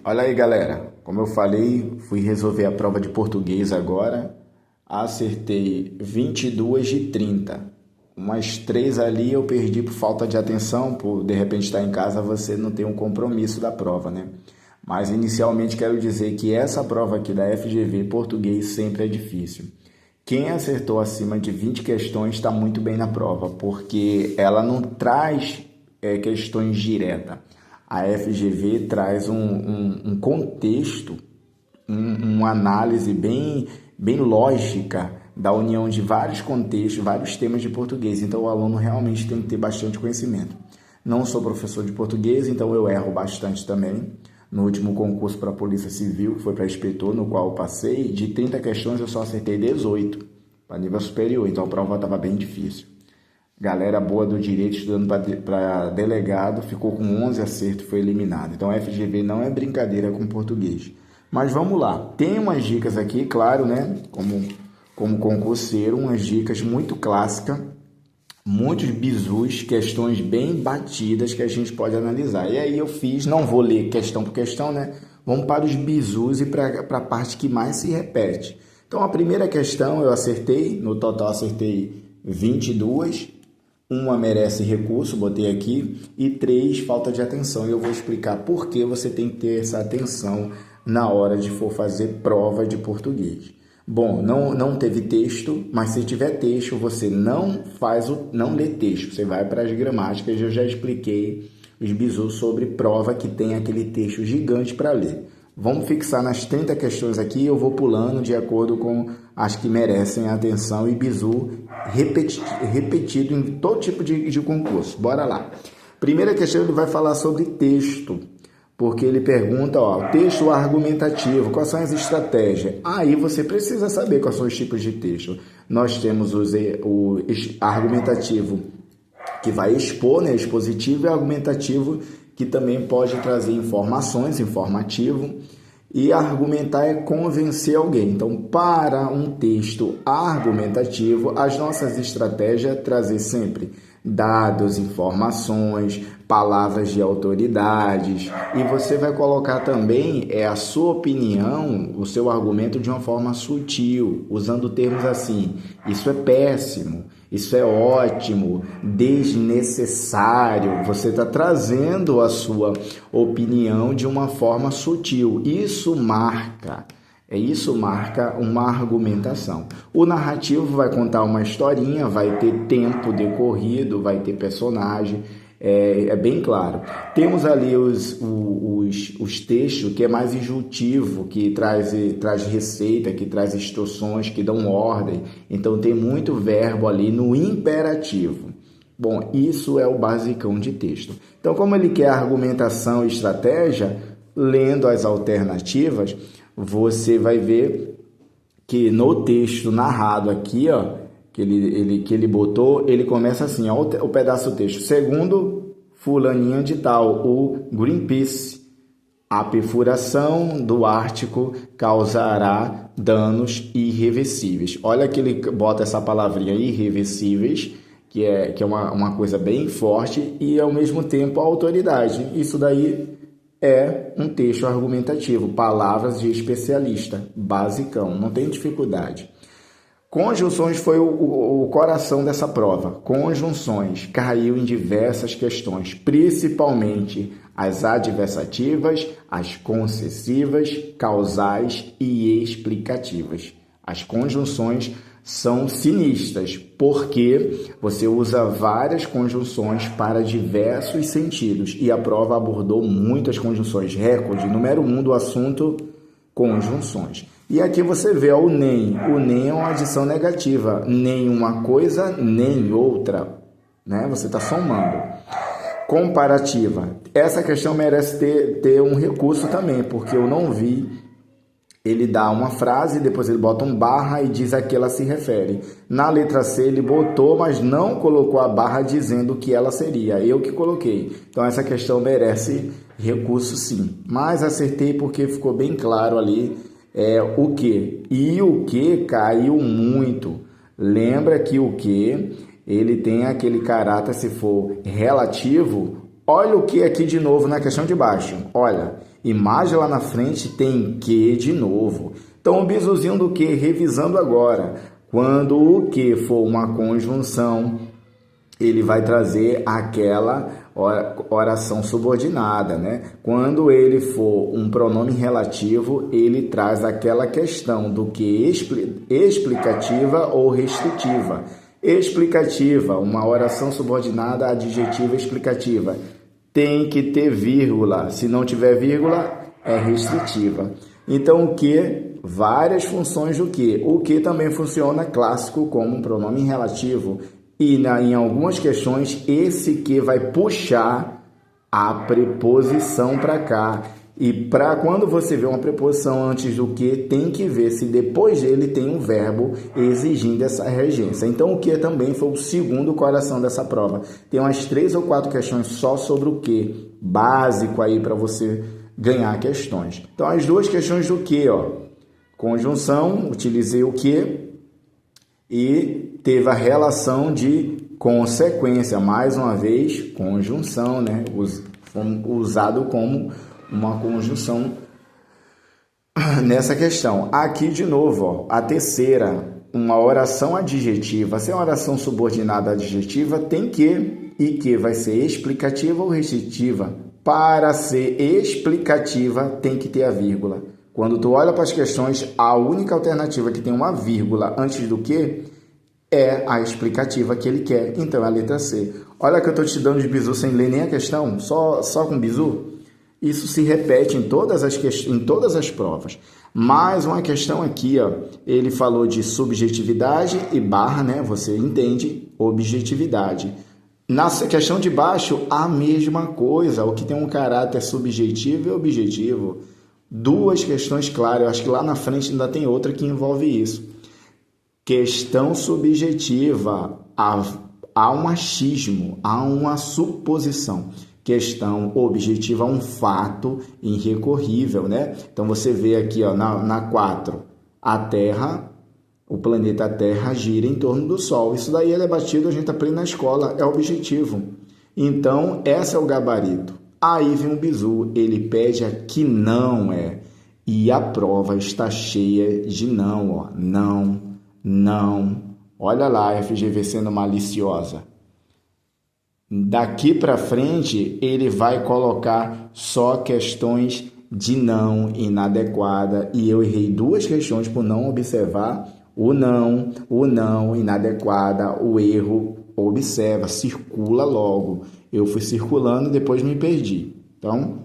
Olha aí, galera. Como eu falei, fui resolver a prova de português agora. Acertei 22 de 30. Umas três ali eu perdi por falta de atenção, por de repente estar em casa, você não tem um compromisso da prova, né? Mas inicialmente quero dizer que essa prova aqui da FGV português sempre é difícil. Quem acertou acima de 20 questões está muito bem na prova, porque ela não traz questões diretas. A FGV traz um contexto, uma análise bem lógica da união de vários contextos, vários temas de português. Então, o aluno realmente tem que ter bastante conhecimento. Não sou professor de português, então eu erro bastante também. No último concurso para a Polícia Civil, que foi para inspetor, no qual eu passei, de 30 questões eu só acertei 18 para nível superior, então a prova estava bem difícil. Galera boa do direito estudando para delegado ficou com 11 acertos e foi eliminado. Então a FGV não é brincadeira com português. Mas vamos lá, tem umas dicas aqui, claro, né? Como concurseiro, umas dicas muito clássicas, muitos bizus, questões bem batidas que a gente pode analisar. E aí eu fiz, não vou ler questão por questão, né? Vamos para os bizus e para a parte que mais se repete. Então a primeira questão eu acertei, no total acertei 22. Uma merece recurso, botei aqui, e 3, falta de atenção. E eu vou explicar por que você tem que ter essa atenção na hora de for fazer prova de português. Bom, não teve texto, mas se tiver texto, você não lê texto. Você vai para as gramáticas, eu já expliquei os bizus sobre prova que tem aquele texto gigante para ler. Vamos fixar nas 30 questões aqui, eu vou pulando de acordo com as que merecem atenção e bizu repetido em todo tipo de concurso. Bora lá. Primeira questão, ele vai falar sobre texto, porque ele pergunta, texto argumentativo, quais são as estratégias? Aí você precisa saber quais são os tipos de texto. Nós temos o argumentativo, que vai expor, né, expositivo, e argumentativo, que também pode trazer informações, informativo, e argumentar é convencer alguém. Então, para um texto argumentativo, as nossas estratégias é trazer sempre dados, informações, palavras de autoridades, e você vai colocar também a sua opinião, o seu argumento de uma forma sutil, usando termos assim: isso é péssimo, isso é ótimo, desnecessário. Você está trazendo a sua opinião de uma forma sutil. Isso marca uma argumentação. O narrativo vai contar uma historinha, vai ter tempo decorrido, vai ter personagem, é bem claro. Temos ali os textos que é mais injuntivo, que traz receita, que traz instruções, que dão ordem. Então tem muito verbo ali no imperativo. Bom, isso é o basicão de texto. Então, como ele quer argumentação e estratégia, lendo as alternativas, você vai ver que no texto narrado aqui, que ele botou, ele começa assim, o pedaço do texto. Segundo fulaninha de tal, o Greenpeace, a perfuração do Ártico causará danos irreversíveis. Olha que ele bota essa palavrinha irreversíveis, que é uma coisa bem forte, e ao mesmo tempo a autoridade. Isso daí é um texto argumentativo, palavras de especialista, basicão, não tem dificuldade. Conjunções foi o coração dessa prova. Conjunções caiu em diversas questões, principalmente as adversativas, as concessivas, causais e explicativas. As conjunções são sinistras, porque você usa várias conjunções para diversos sentidos, e a prova abordou muitas conjunções. Recorde, número 1 do assunto, conjunções. E aqui você vê o nem. O nem é uma adição negativa. Nem uma coisa, nem outra. Né? Você está somando. Comparativa. Essa questão merece ter um recurso também, porque eu não vi. Ele dá uma frase, depois ele bota um barra e diz a que ela se refere. Na letra C ele botou, mas não colocou a barra dizendo o que ela seria. Eu que coloquei. Então essa questão merece recurso sim. Mas acertei porque ficou bem claro ali o que. E o que caiu muito. Lembra que o que ele tem aquele caráter, se for relativo. Olha o que aqui de novo na questão de baixo. Olha. E mais lá na frente tem que de novo. Então, o bizuzinho do que? Revisando agora. Quando o que for uma conjunção, ele vai trazer aquela oração subordinada, né? Quando ele for um pronome relativo, ele traz aquela questão do que explicativa ou restritiva. Explicativa, uma oração subordinada adjetiva explicativa. Tem que ter vírgula. Se não tiver vírgula, é restritiva. Então, o que? Várias funções do que. O que também funciona clássico como um pronome relativo. E em algumas questões, esse que vai puxar a preposição para cá. E para quando você vê uma preposição antes do que, tem que ver se depois dele tem um verbo exigindo essa regência. Então, o que também foi o segundo coração dessa prova. Tem umas 3 ou 4 questões só sobre o que, básico aí para você ganhar questões. Então, as duas questões do que, ó. Conjunção, utilizei o que e teve a relação de consequência. Mais uma vez, conjunção, né? Usado como uma conjunção nessa questão. Aqui, de novo, ó, a terceira, uma oração adjetiva. Se é uma oração subordinada adjetiva, tem que, e que vai ser explicativa ou restritiva. Para ser explicativa, tem que ter a vírgula. Quando tu olha para as questões, a única alternativa que tem uma vírgula antes do que é a explicativa que ele quer. Então, é a letra C. Olha que eu estou te dando de bizu sem ler nem a questão, só com bizu. Isso se repete em todas as provas. Mais uma questão aqui, ó. Ele falou de subjetividade e barra, né? Você entende objetividade. Na questão de baixo, a mesma coisa. O que tem um caráter subjetivo e objetivo. Duas questões claras. Eu acho que lá na frente ainda tem outra que envolve isso. Questão subjetiva. Há um achismo, há uma suposição. Questão objetiva, um fato irrecorrível, né? Então, você vê aqui, ó, na 4, a Terra, o planeta Terra gira em torno do Sol. Isso daí é batido, a gente aprende na escola, é objetivo. Então, esse é o gabarito. Aí vem o bizu, ele pede a que não é. E a prova está cheia de não, ó. Não, não. Olha lá a FGV sendo maliciosa. Daqui para frente, ele vai colocar só questões de não inadequada. E eu errei 2 questões por não observar o não inadequada, o erro. Observa, circula logo. Eu fui circulando e depois me perdi. Então,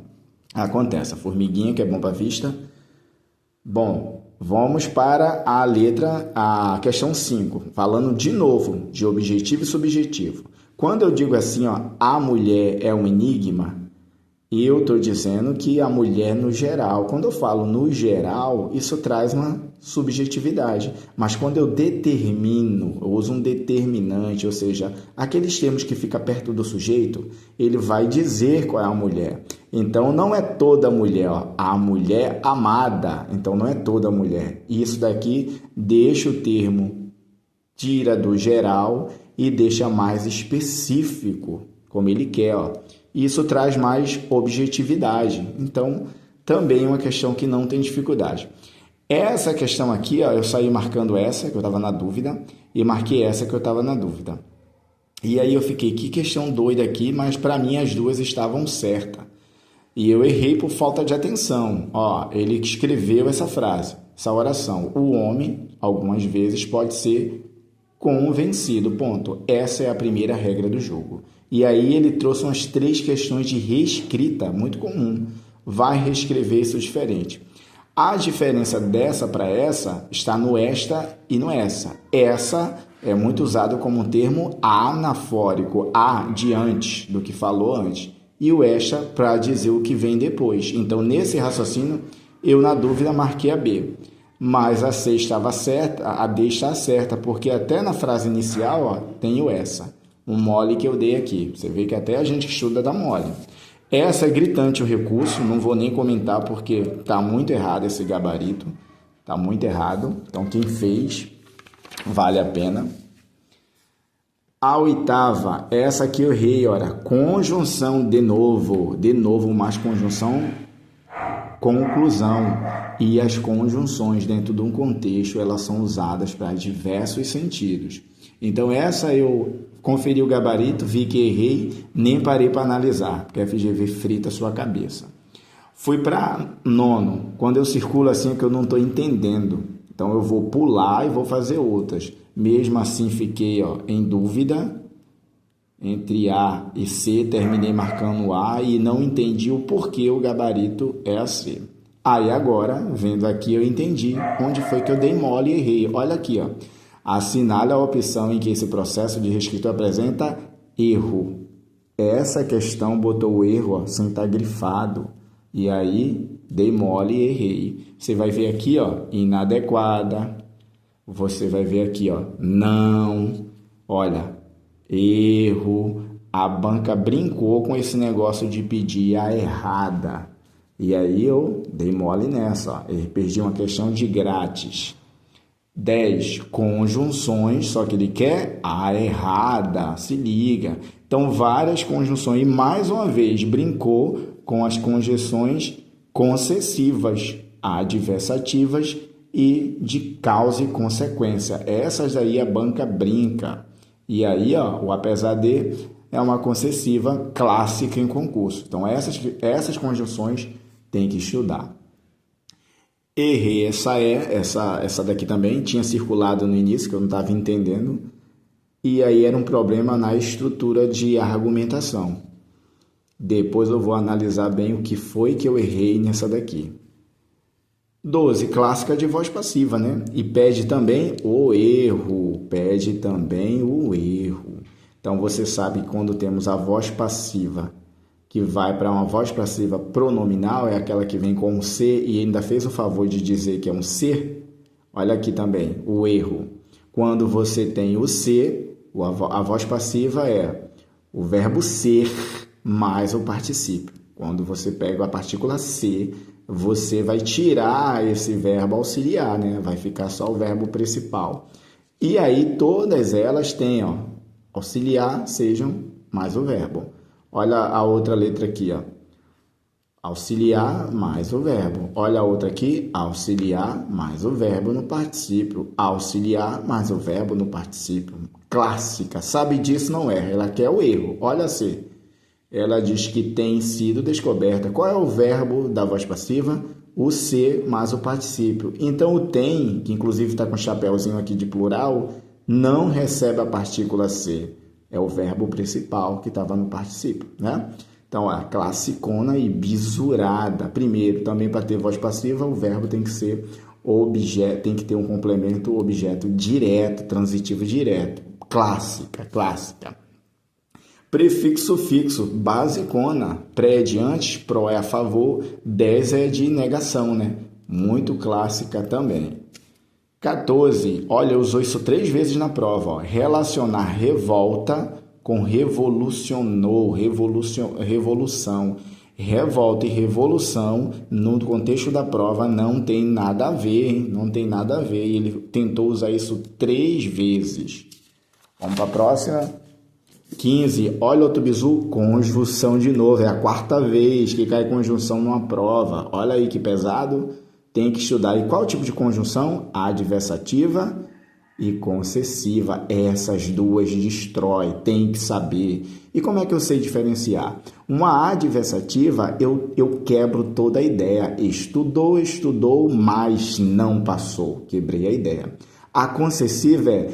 acontece. A formiguinha que é bom para a vista. Bom, vamos para a questão 5. Falando de novo de objetivo e subjetivo. Quando eu digo assim, ó, a mulher é um enigma, eu estou dizendo que a mulher no geral. Quando eu falo no geral, isso traz uma subjetividade. Mas quando eu determino, eu uso um determinante, ou seja, aqueles termos que ficam perto do sujeito, ele vai dizer qual é a mulher. Então, não é toda mulher, ó, a mulher amada. Então, não é toda mulher. Isso daqui deixa o termo, tira do geral e deixa mais específico, como ele quer, ó. Isso traz mais objetividade. Então, também é uma questão que não tem dificuldade. Essa questão aqui, ó, eu saí marcando essa, que eu estava na dúvida, e marquei essa que eu estava na dúvida. E aí eu fiquei, que questão doida aqui, mas para mim as duas estavam certas. E eu errei por falta de atenção. Ó, ele escreveu essa frase, essa oração. O homem, algumas vezes, pode ser convencido, ponto. Essa é a primeira regra do jogo. E aí ele trouxe umas 3 questões de reescrita, muito comum. Vai reescrever isso diferente. A diferença dessa para essa está no esta e no essa. Essa é muito usado como um termo anafórico, a de antes, do que falou antes. E o esta para dizer o que vem depois. Então, nesse raciocínio, eu na dúvida marquei a B. Mas a C estava certa, a D está certa, porque até na frase inicial, ó, tem o essa. Um mole que eu dei aqui. Você vê que até a gente estuda dá mole. Essa é gritante o recurso, não vou nem comentar porque está muito errado esse gabarito. Está muito errado. Então, quem fez, vale a pena. A 8ª, essa aqui eu errei, olha. Conjunção de novo, mais conjunção conclusão. E as conjunções dentro de um contexto, elas são usadas para diversos sentidos. Então essa eu conferi o gabarito, vi que errei, nem parei para analisar, porque a FGV frita a sua cabeça. Fui para nono, quando eu circulo assim é que eu não estou entendendo. Então eu vou pular e vou fazer outras. Mesmo assim fiquei em dúvida entre A e C, terminei marcando A e não entendi o porquê o gabarito é a C. Aí agora, vendo aqui, eu entendi onde foi que eu dei mole e errei. Olha aqui, assinale a opção em que esse processo de reescritura apresenta erro. Essa questão botou o erro sem estar grifado. E aí, dei mole e errei. Você vai ver aqui, inadequada. Você vai ver aqui, não. Olha, erro. A banca brincou com esse negócio de pedir a errada. E aí eu dei mole nessa, Ele perdi uma questão de grátis. 10 conjunções, só que ele quer a errada, se liga. Então, várias conjunções. E mais uma vez, brincou com as conjunções concessivas, adversativas e de causa e consequência. Essas aí a banca brinca. E aí, o apesar de é uma concessiva clássica em concurso. Então, essas conjunções tem que estudar. Errei essa daqui também, tinha circulado no início, que eu não estava entendendo. E aí era um problema na estrutura de argumentação. Depois eu vou analisar bem o que foi que eu errei nessa daqui. 12, clássica de voz passiva, né? E pede também o erro, Então, você sabe que quando temos a voz passiva, que vai para uma voz passiva pronominal, é aquela que vem com um C e ainda fez o favor de dizer que é um ser. Olha aqui também, o erro. Quando você tem o ser, a voz passiva é o verbo ser mais o particípio. Quando você pega a partícula ser, você vai tirar esse verbo auxiliar, né? Vai ficar só o verbo principal. E aí todas elas têm, auxiliar, sejam mais o verbo. Olha a outra letra aqui, auxiliar mais o verbo. Olha a outra aqui, auxiliar mais o verbo no particípio. Auxiliar mais o verbo no particípio. Clássica, sabe disso, não erra. Ela quer o erro. Olha assim. Ela diz que tem sido descoberta. Qual é o verbo da voz passiva? O ser mais o particípio. Então, o tem, que inclusive está com um chapéuzinho aqui de plural, não recebe a partícula ser. É o verbo principal que estava no particípio, né? Então, classicona e bisurada. Primeiro, também para ter voz passiva, o verbo tem que ser objeto, tem que ter um complemento objeto direto, transitivo direto. Clássica. Prefixo fixo, basicona. Pré é de antes, pró é a favor, 10 é de negação, né? Muito clássica também. 14, olha, usou isso 3 vezes na prova. Relacionar revolta com revolucionou, revolução. Revolta e revolução, no contexto da prova, não tem nada a ver, hein? Não tem nada a ver. E ele tentou usar isso 3 vezes. Vamos para a próxima. 15, olha outro bizu, conjunção de novo. É a 4ª vez que cai conjunção numa prova. Olha aí que pesado. Tem que estudar. E qual tipo de conjunção? Adversativa e concessiva. Essas duas destrói. Tem que saber. E como é que eu sei diferenciar? Uma adversativa, eu quebro toda a ideia. Estudou, mas não passou. Quebrei a ideia. A concessiva é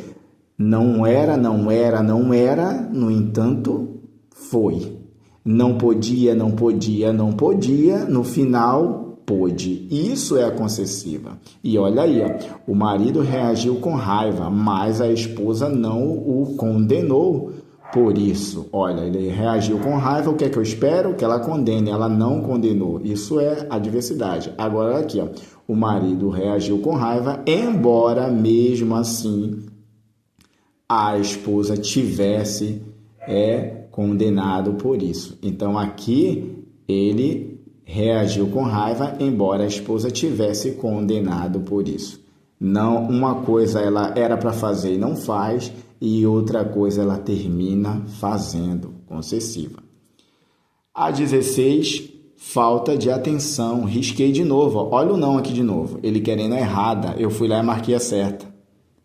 não era, no entanto, foi. Não podia, no final pôde. Isso é a concessiva. E olha aí, o marido reagiu com raiva, mas a esposa não o condenou por isso. Olha, ele reagiu com raiva, o que é que eu espero? Que ela condene, ela não condenou. Isso é adversidade. Agora aqui, o marido reagiu com raiva, embora mesmo assim a esposa tivesse condenado por isso. Então aqui ele reagiu com raiva, embora a esposa tivesse condenado por isso. Não, uma coisa ela era para fazer e não faz, e outra coisa ela termina fazendo, concessiva. A 16, falta de atenção. Risquei de novo, ó. Olha o não aqui de novo. Ele querendo a errada, eu fui lá e marquei a certa.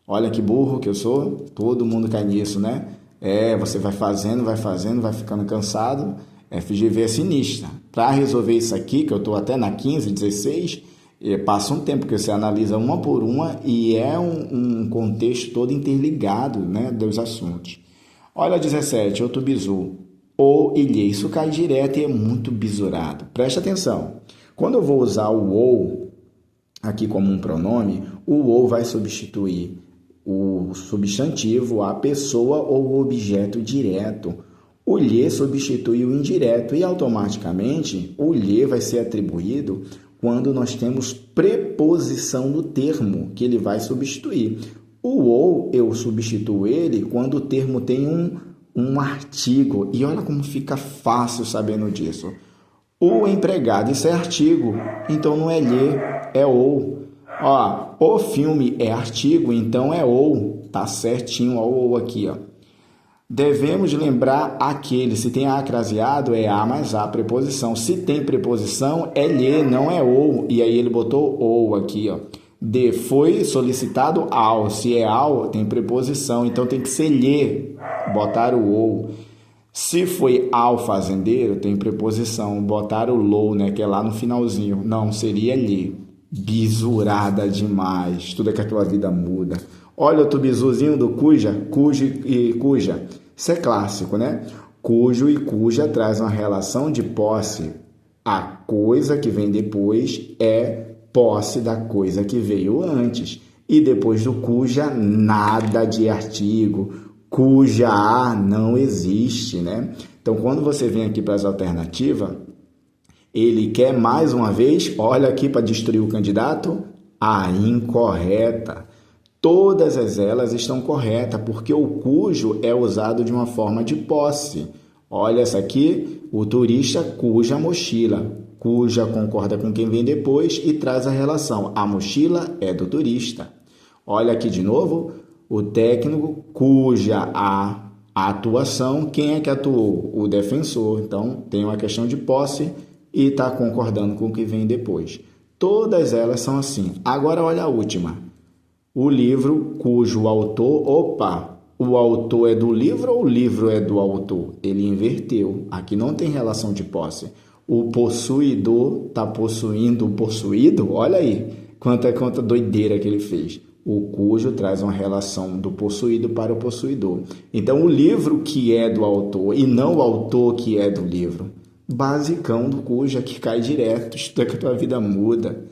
Olha que burro que eu sou. Todo mundo cai nisso, né? Você vai fazendo, vai ficando cansado. FGV é sinistra. Para resolver isso aqui, que eu estou até na 15, 16, passa um tempo que você analisa uma por uma e é um contexto todo interligado, né, dos assuntos. Olha 17, outro bizu. Ou, ilhe, isso cai direto e é muito bisurado. Preste atenção. Quando eu vou usar o ou aqui como um pronome, o ou vai substituir o substantivo, a pessoa ou o objeto direto. O lhe substitui o indireto e automaticamente o lhe vai ser atribuído quando nós temos preposição no termo que ele vai substituir. O ou eu substituo ele quando o termo tem um artigo. E olha como fica fácil sabendo disso. O empregado, isso é artigo, então não é lhe, é ou. Ó, o filme é artigo, então é ou. Tá certinho, ó, o ou aqui, ó. Devemos lembrar aquele, se tem acraseado, é a mais a preposição. Se tem preposição, é lhe, não é ou. E aí ele botou ou aqui, ó. De foi solicitado ao. Se é ao, tem preposição, então tem que ser lhe, botar o ou. Se foi ao fazendeiro, tem preposição, botar o lou, né, que é lá no finalzinho. Não, seria lhe. Bisurada demais. Tudo é que a tua vida muda. Olha outro bizuzinho do cuja, cujo e cuja. Isso é clássico, né? Cujo e cuja traz uma relação de posse. A coisa que vem depois é posse da coisa que veio antes. E depois do cuja, nada de artigo. Cuja a não existe, né? Então, quando você vem aqui para as alternativas, ele quer mais uma vez, olha aqui para destruir o candidato, a incorreta. Todas elas estão corretas, porque o cujo é usado de uma forma de posse. Olha essa aqui, o turista cuja mochila. Cuja concorda com quem vem depois e traz a relação. A mochila é do turista. Olha aqui de novo, o técnico cuja a atuação. Quem é que atuou? O defensor. Então, tem uma questão de posse e está concordando com o que vem depois. Todas elas são assim. Agora, olha a última. O livro cujo autor... Opa! O autor é do livro ou o livro é do autor? Ele inverteu. Aqui não tem relação de posse. O possuidor está possuindo o possuído? Olha aí. Quanta doideira que ele fez. O cujo traz uma relação do possuído para o possuidor. Então, o livro que é do autor e não o autor que é do livro. Basicão do cujo que cai direto. Estuda que a tua vida muda.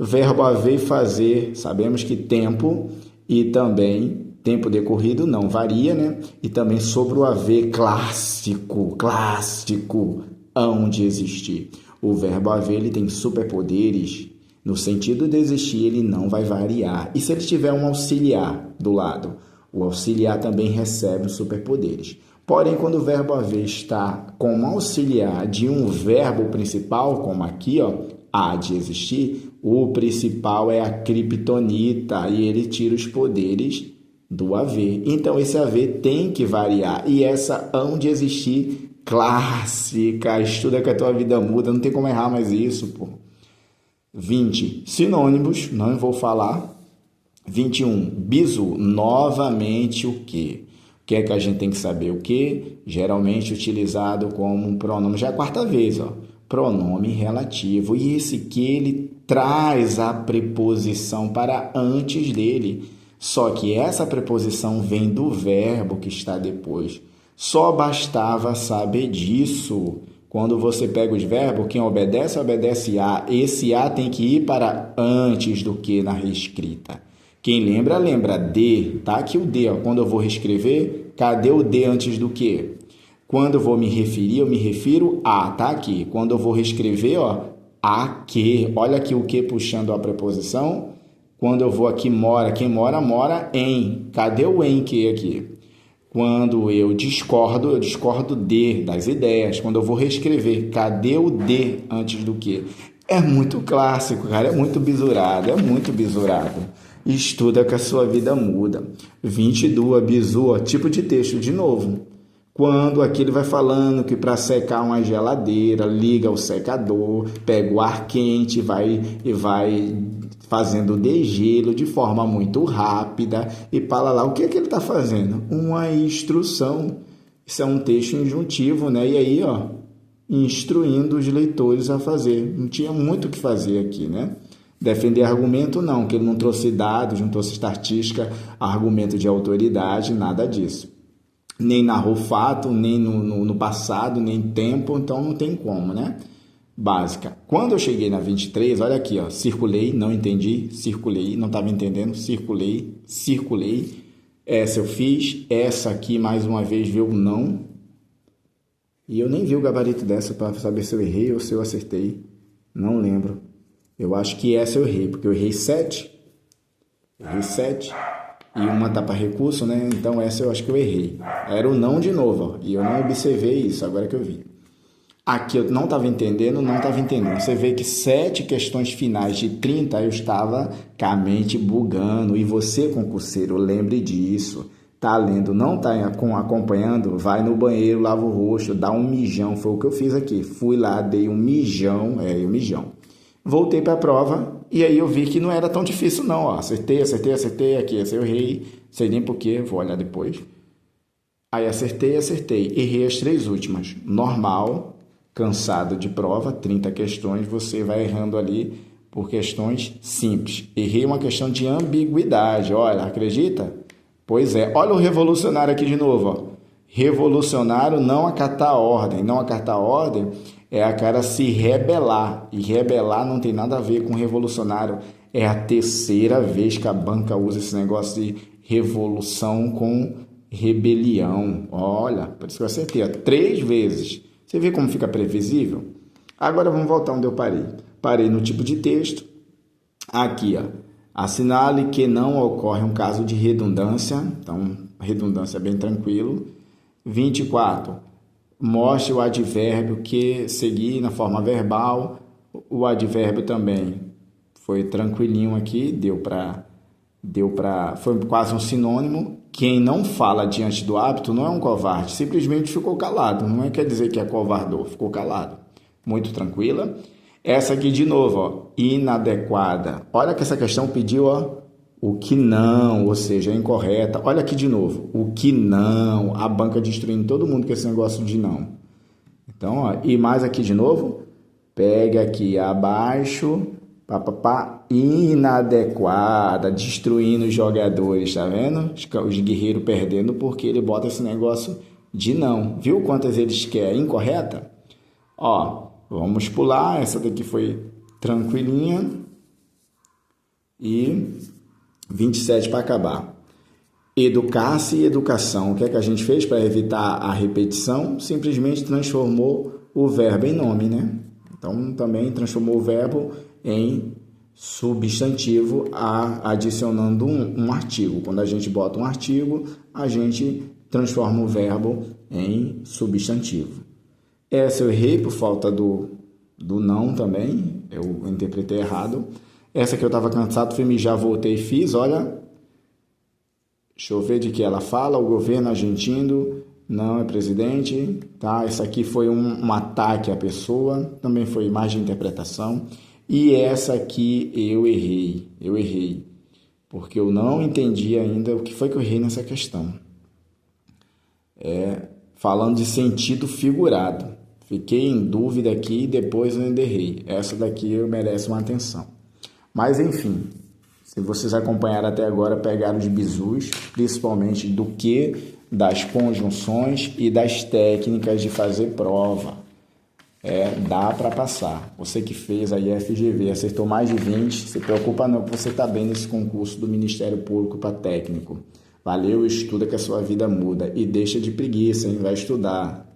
Verbo haver e fazer, sabemos que tempo e também tempo decorrido não varia, né? E também sobre o haver clássico, hão de existir. O verbo haver ele tem superpoderes, no sentido de existir ele não vai variar. E se ele tiver um auxiliar do lado, o auxiliar também recebe os superpoderes. Porém, quando o verbo haver está como auxiliar de um verbo principal, como aqui, ó, há de existir, o principal é a criptonita e ele tira os poderes do haver. Então, esse haver tem que variar. E essa hão de existir clássica. Estuda que a tua vida muda, não tem como errar mais isso, pô. 20. Sinônimos, não vou falar. 21. Bizu, novamente o quê? O que é que a gente tem que saber? O quê? Geralmente utilizado como um pronome. Já é a quarta vez, ó. Pronome relativo. E esse que ele traz a preposição para antes dele. Só que essa preposição vem do verbo que está depois. Só bastava saber disso. Quando você pega os verbos, quem obedece, obedece a. Esse a tem que ir para antes do que na reescrita. Quem lembra, lembra de. Tá aqui o de. Ó. Quando eu vou reescrever, cadê o de antes do que? Quando eu vou me referir, eu me refiro a. Tá aqui. Quando eu vou reescrever, ó, a que. Olha aqui o que puxando a preposição. Quando eu vou aqui, mora. Quem mora, mora em. Cadê o em que aqui? Quando eu discordo de, das ideias. Quando eu vou reescrever, cadê o de antes do que? É muito clássico, cara. É muito bisurado. Estuda que a sua vida muda. 22, bizu, ó, tipo de texto de novo. Quando aqui ele vai falando que para secar uma geladeira, liga o secador, pega o ar quente e vai fazendo degelo de forma muito rápida e para lá. O que é que ele está fazendo? Uma instrução. Isso é um texto injuntivo, né? E aí, ó, instruindo os leitores a fazer. Não tinha muito o que fazer aqui, né? Defender argumento, não, que ele não trouxe dados, não trouxe estatística, argumento de autoridade, nada disso. Nem narrou fato, nem no passado, nem tempo, então não tem como, né? Básica. Quando eu cheguei na 23, olha aqui, ó, circulei, não entendi, circulei, não estava entendendo, circulei. Essa eu fiz, essa aqui mais uma vez veio não. E eu nem vi o gabarito dessa para saber se eu errei ou se eu acertei. Não lembro. Eu acho que essa eu errei, porque eu errei 7. E uma tá para recurso, né? Então essa eu acho que eu errei. Era o não de novo, ó. E eu não observei isso, agora que eu vi. Aqui eu não estava entendendo. Você vê que 7 questões finais de 30 eu estava com a mente bugando. E você, concurseiro, lembre disso. Tá lendo, não tá acompanhando? Vai no banheiro, lava o rosto, dá um mijão. Foi o que eu fiz aqui. Fui lá, dei um mijão. Voltei para a prova e aí eu vi que não era tão difícil não, ó. Acertei, aqui essa eu errei, sei nem porquê, vou olhar depois. Aí acertei, errei as 3 últimas. Normal, cansado de prova, 30 questões, você vai errando ali por questões simples. Errei uma questão de ambiguidade, olha, acredita? Pois é, olha o revolucionário aqui de novo, ó. Revolucionário não acatar a ordem, é a cara se rebelar, e rebelar não tem nada a ver com revolucionário, é a 3ª vez que a banca usa esse negócio de revolução com rebelião. Olha, por isso que eu acertei, ó, 3 vezes. Você vê como fica previsível? Agora vamos voltar onde eu parei. Parei no tipo de texto, aqui, ó, assinale que não ocorre um caso de redundância, então redundância é bem tranquilo. 24. Mostre o advérbio que seguir na forma verbal. O advérbio também foi tranquilinho aqui, foi quase um sinônimo. Quem não fala diante do hábito não é um covarde, simplesmente ficou calado. Não quer dizer que é covardou, ficou calado. Muito tranquila. Essa aqui de novo, ó, inadequada. Olha que essa questão pediu, ó, o que não, ou seja, é incorreta. Olha aqui de novo, o que não, a banca destruindo todo mundo com esse negócio de não. Então, ó, e mais aqui de novo, pega aqui abaixo, inadequada, destruindo os jogadores, tá vendo? Os guerreiros perdendo porque ele bota esse negócio de não. Viu quantas eles querem? Incorreta? Ó, vamos pular, essa daqui foi tranquilinha. E 27 para acabar. Educar-se e educação. O que é que a gente fez para evitar a repetição? Simplesmente transformou o verbo em nome, né? Então, também transformou o verbo em substantivo, adicionando um artigo. Quando a gente bota um artigo, a gente transforma o verbo em substantivo. Essa eu errei por falta do não também. Eu interpretei errado. Essa que eu estava cansado, fui mijar, voltei e fiz, olha. Deixa eu ver de que ela fala. O governo argentino não é presidente, tá? Essa aqui foi um ataque à pessoa, também foi mais de interpretação. E essa aqui eu errei, porque eu não entendi ainda o que foi que eu errei nessa questão. Falando de sentido figurado. Fiquei em dúvida aqui e depois eu ainda errei. Essa daqui eu mereço uma atenção. Mas, enfim, se vocês acompanharam até agora, pegaram os bizus, principalmente do que das conjunções e das técnicas de fazer prova. Dá para passar. Você que fez aí FGV, acertou mais de 20, se preocupa não, que você está bem nesse concurso do Ministério Público para técnico. Valeu, estuda que a sua vida muda. E deixa de preguiça, hein? Vai estudar.